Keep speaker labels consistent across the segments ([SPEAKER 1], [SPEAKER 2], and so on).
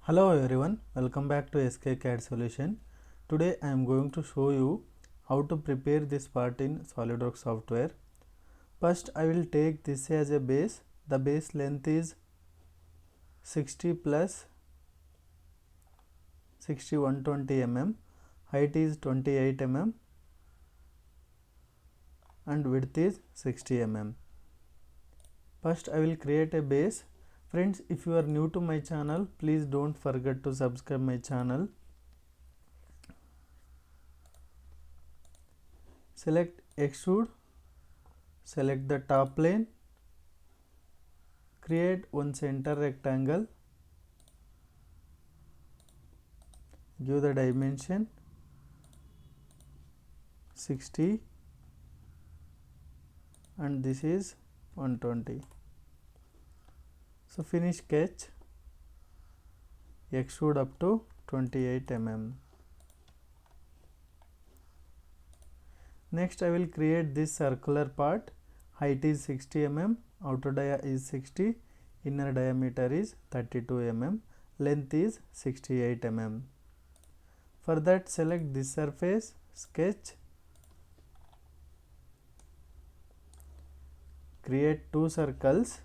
[SPEAKER 1] Hello everyone, welcome back to SK CAD Solution. Today I am going to show you how to prepare this part in SolidWorks software. First I will take this as a base. The base length is 60 plus 120 mm, height is 28 mm and width is 60 mm. First I will create a base. Friends, if you are new to my channel, please don't forget to subscribe my channel. Select extrude, select the top plane, create one center rectangle, give the dimension 60 and this is 120. So finish sketch, extrude up to 28 mm. Next I will create this circular part. Height is 60 mm, outer dia is 60, inner diameter is 32 mm, length is 68 mm. For that select this surface, sketch, create two circles,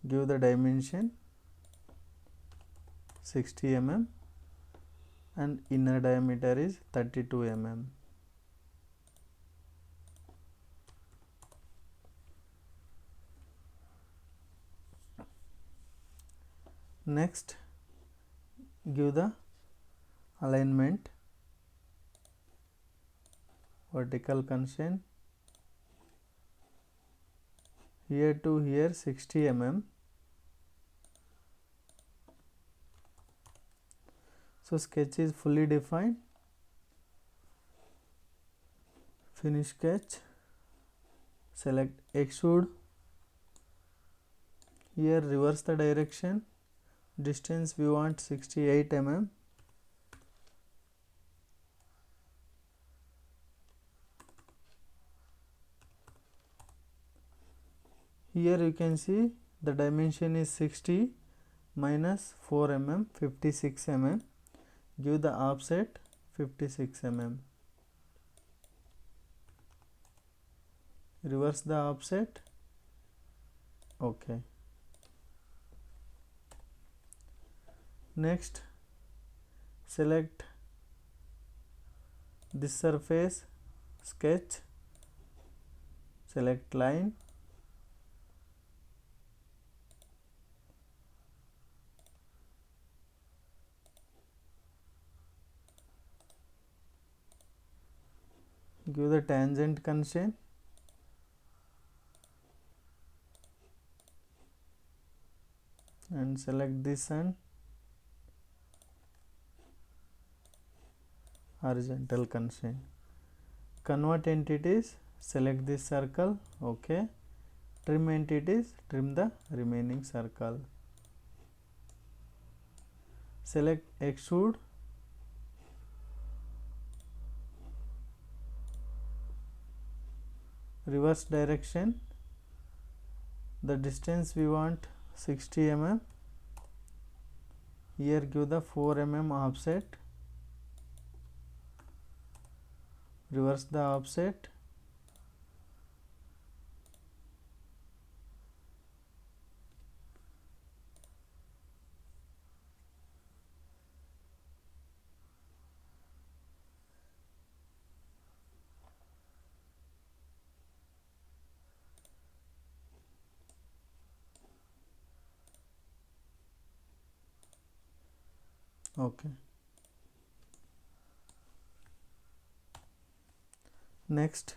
[SPEAKER 1] give the dimension 60 mm and inner diameter is 32 mm. Next give the alignment, vertical constraint, here to here 60 mm. So sketch is fully defined. Finish sketch, select extrude, here reverse the direction, distance we want 68 mm. Here you can see the dimension is 60 minus 4 mm, 56 mm. Give the offset 56 mm. Reverse the offset. Okay. Next select this surface, sketch, select line, give the tangent constraint, and select this and horizontal constraint. Convert entities, select this circle, okay. Trim entities, trim the remaining circle. Select extrude, reverse direction, the distance we want 60 mm, here give the 4 mm offset, reverse the offset, okay. Next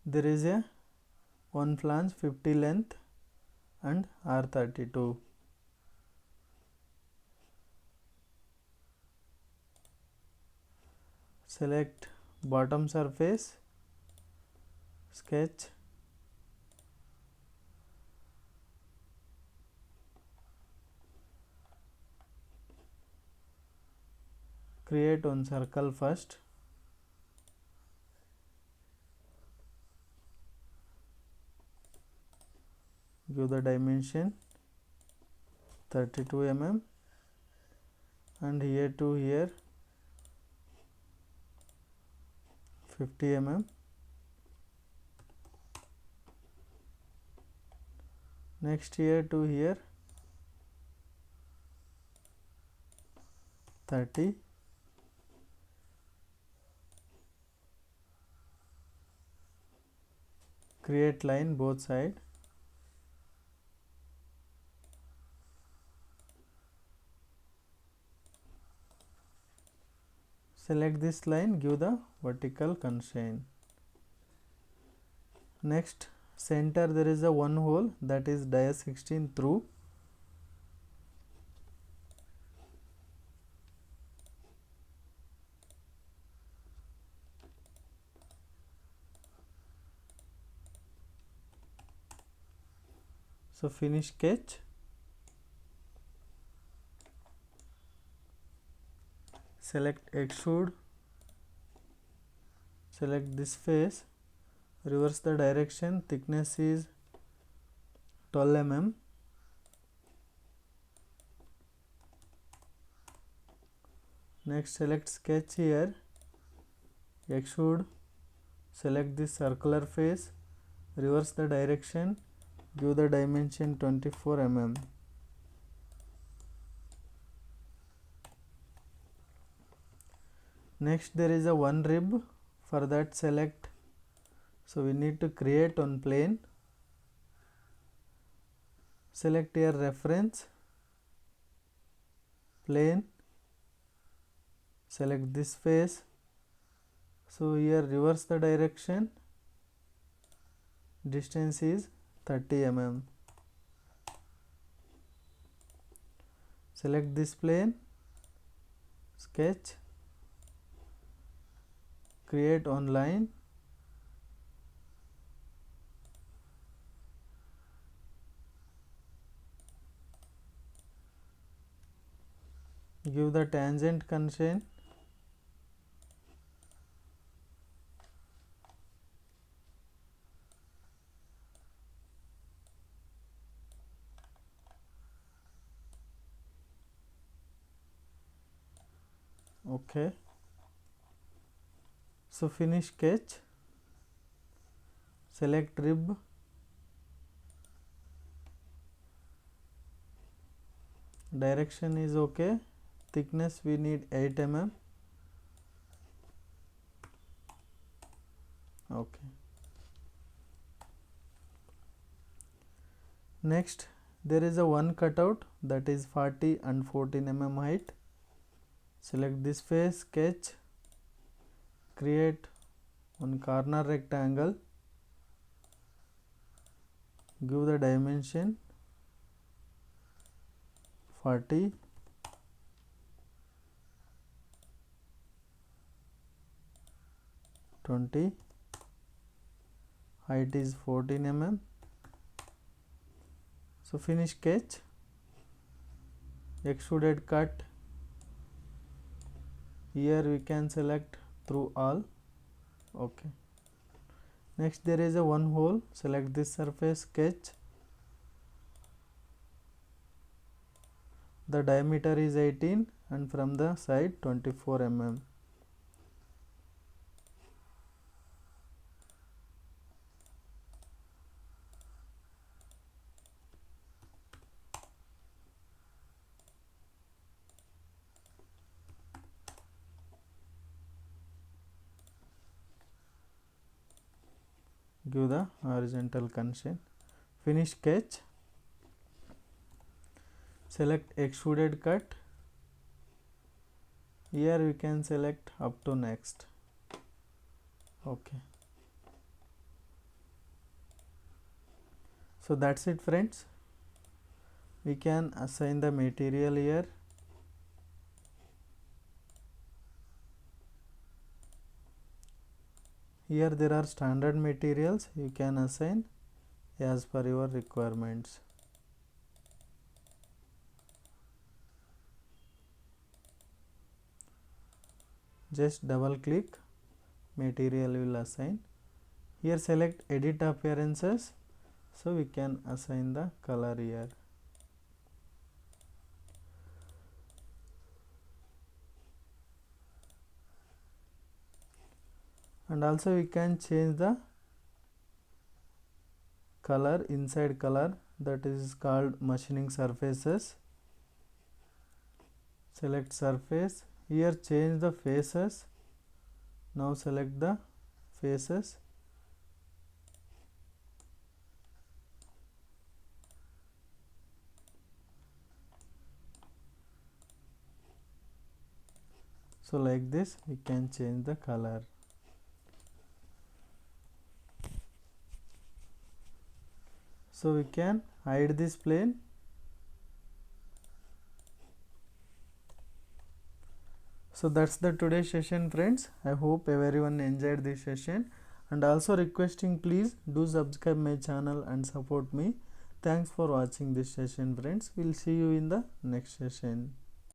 [SPEAKER 1] there is a one flange 50 length and R32. Select bottom surface, sketch, create one circle first, give the dimension 32 mm, and here to here 50 mm. Next here to here 30. Create line both side. Select this line, give the vertical constraint. Next, center there is a one hole, that is dia 16 through. So finish sketch. Select extrude. Select this face. Reverse the direction. Thickness is 12 mm. Next, select sketch here. Extrude. Select this circular face. Reverse the direction. Give the dimension 24 mm. Next, there is a one rib. For that, select. So we need to create one plane. Select here reference, plane. Select this face. So here reverse the direction. Distance is 30 mm. Select this plane. Sketch. Create one line. Give the tangent constraint. Okay. So finish sketch. Select rib. Direction is okay. Thickness we need 8 mm. Okay. Next, there is a one cutout, that is 40 and 14 mm height. Select this face, sketch, create one corner rectangle, give the dimension 40, height is 14 mm. So finish sketch. Extruded cut. Here we can select through all. Okay. Next, there is a one hole. Select this surface, sketch. The diameter is 18 and from the side 24 mm. Give the horizontal constraint. Finish sketch. Select extruded cut. Here we can select up to next. Okay. So that's it, friends. We can assign the material here. Here there are standard materials, you can assign as per your requirements. Just double click, material will assign. Here select edit appearances. So we can assign the color here. And also we can change the color inside color, that is called machining surfaces. Select surface, here change the faces. Now select the faces. So like this we can change the color. So we can hide this plane. So that's the today's session, friends. I hope everyone enjoyed this session, and also requesting, please do subscribe my channel and support me. Thanks for watching this session, friends. We'll see you in the next session.